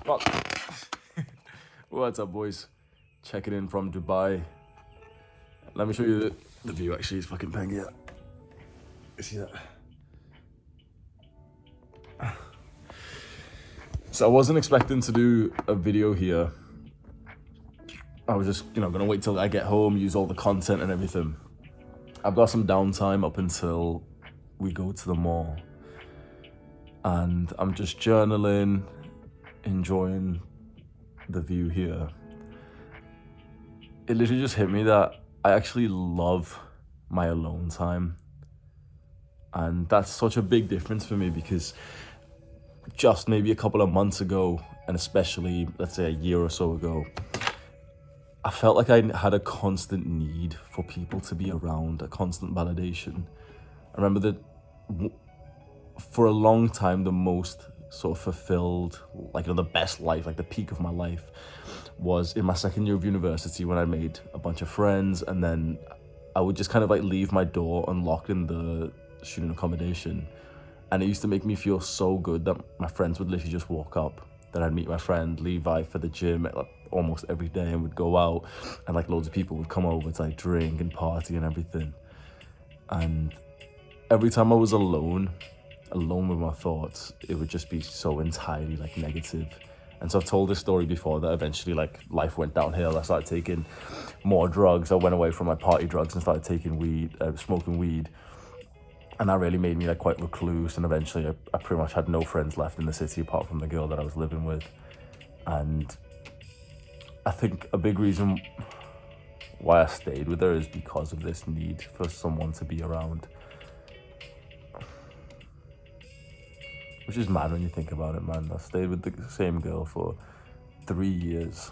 Fuck. What's up, boys? Checking in from Dubai. Let me show you the view. Actually, it's fucking bang here. You see that? So I wasn't expecting to do a video here. I was just, gonna wait till I get home, use all the content and everything. I've got some downtime up until we go to the mall. And I'm just journaling, enjoying the view here. It literally just hit me that I actually love my alone time. And that's such a big difference for me because just maybe a couple of months ago, and especially, let's say a year or so ago, I felt like I had a constant need for people to be around, a constant validation. I remember that for a long time, the most sort of fulfilled, the best life, the peak of my life was in my second year of university when I made a bunch of friends, and then I would just kind of leave my door unlocked in the student accommodation. And it used to make me feel so good that my friends would literally just walk up. Then I'd meet my friend Levi for the gym almost every day, and we'd go out, and loads of people would come over to drink and party and everything. And every time I was alone with my thoughts, it would just be so entirely negative. And so I've told this story before that eventually life went downhill. I started taking more drugs. I went away from my party drugs and started taking smoking weed. And that really made me quite recluse, and eventually I pretty much had no friends left in the city apart from the girl that I was living with. And I think a big reason why I stayed with her is because of this need for someone to be around. Which is mad when you think about it, man. I stayed with the same girl for 3 years,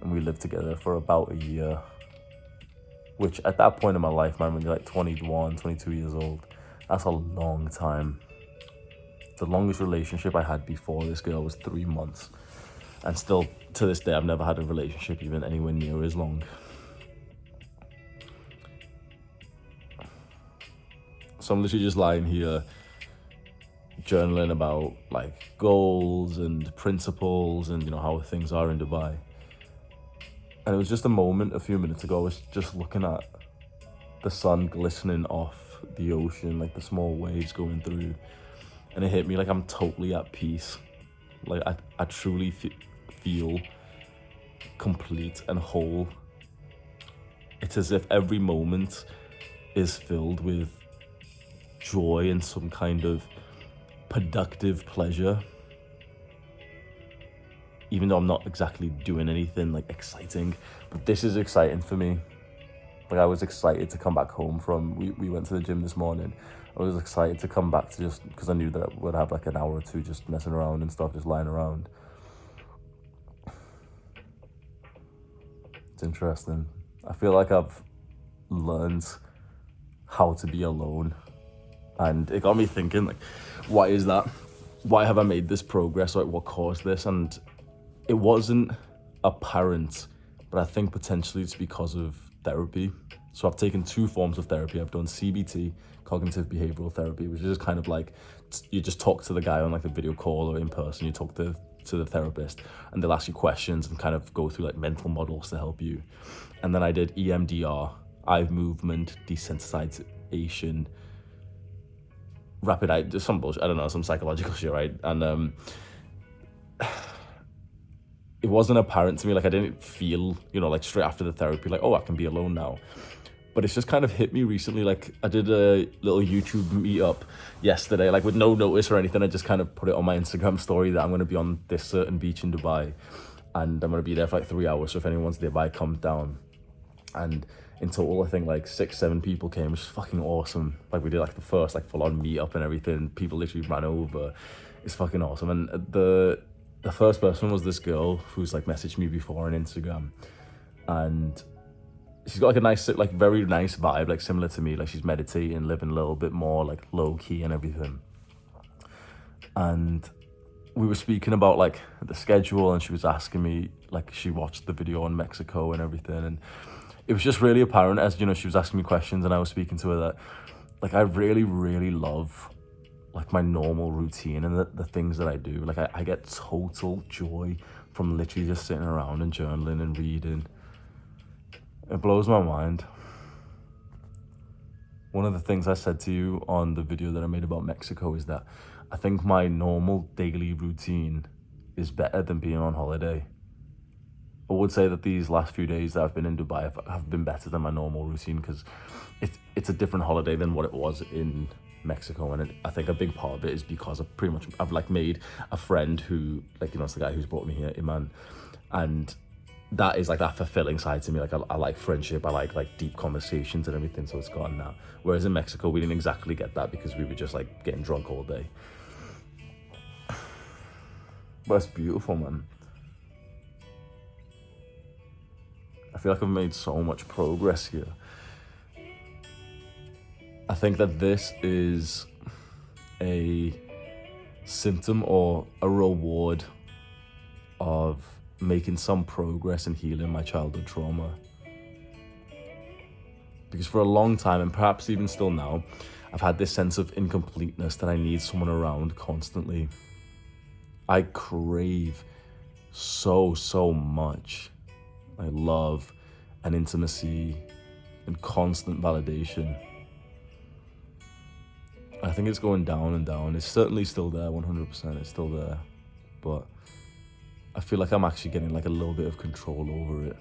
and we lived together for about a year. Which at that point in my life, man, when you're 21, 22 years old, that's a long time. The longest relationship I had before this girl was 3 months. And still, to this day, I've never had a relationship even anywhere near as long. So I'm literally just lying here, journaling about goals and principles and, how things are in Dubai. And it was just a moment a few minutes ago, I was just looking at the sun glistening off the ocean, the small waves going through, and it hit me I'm totally at peace. I truly feel complete and whole. It's as if every moment is filled with joy and some kind of productive pleasure, even though I'm not exactly doing anything exciting. But this is exciting for me. I was excited to come back home from, we went to the gym this morning. I was excited to come back to just, because I knew that I would have an hour or two just messing around and stuff, just lying around. It's interesting. I feel like I've learned how to be alone. And it got me thinking, why is that? Why have I made this progress? What caused this? And it wasn't apparent, but I think potentially it's because of therapy. So I've taken 2 forms of therapy. I've done CBT, cognitive behavioral therapy, which is just kind of you just talk to the guy on the video call or in person. You talk to the therapist, and they'll ask you questions and kind of go through mental models to help you. And then I did EMDR, eye movement desensitization, rapid eye, just some bullshit, I don't know, some psychological shit, right? And it wasn't apparent to me, I didn't feel, straight after the therapy, oh, I can be alone now. But it's just kind of hit me recently. I did a little YouTube meetup yesterday, with no notice or anything. I just kind of put it on my Instagram story that I'm going to be on this certain beach in Dubai, and I'm going to be there for 3 hours. So if anyone's nearby, come down. And in total, I think 6-7 people came, which is fucking awesome. We did the first full-on meetup and everything. People literally ran over. It's fucking awesome. And the first person was this girl who's messaged me before on Instagram, and she's got a nice, very nice vibe, similar to me. She's meditating, living a little bit more low key and everything. And we were speaking about the schedule, and she was asking me she watched the video on Mexico and everything, and it was just really apparent as she was asking me questions and I was speaking to her that I really, really love like my normal routine and the things that I do. Like I get total joy from literally just sitting around and journaling and reading. It blows my mind. One of the things I said to you on the video that I made about Mexico is that I think my normal daily routine is better than being on holiday. I would say that these last few days that I've been in Dubai have been better than my normal routine, because it's a different holiday than what it was in Mexico. And I think a big part of it is because I've like made a friend who, like, you know, it's the guy who's brought me here, Iman. And that is like that fulfilling side to me. Like I like friendship, I like deep conversations and everything, so it's gotten that. Whereas in Mexico we didn't exactly get that because we were just like getting drunk all day. But it's beautiful, man. I feel like I've made so much progress here. I think that this is a symptom or a reward of making some progress in healing my childhood trauma. Because for a long time, and perhaps even still now, I've had this sense of incompleteness that I need someone around constantly. I crave so much. I love and intimacy and constant validation. I think it's going down and down. It's certainly still there, 100%. It's still there. But I feel like I'm actually getting like a little bit of control over it,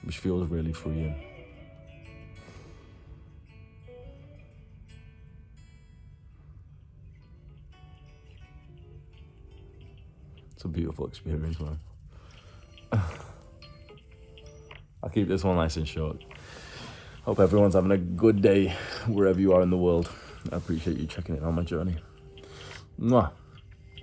which feels really freeing. It's a beautiful experience, man. I'll keep this one nice and short. Hope everyone's having a good day wherever you are in the world. I appreciate you checking in on my journey. Mwah.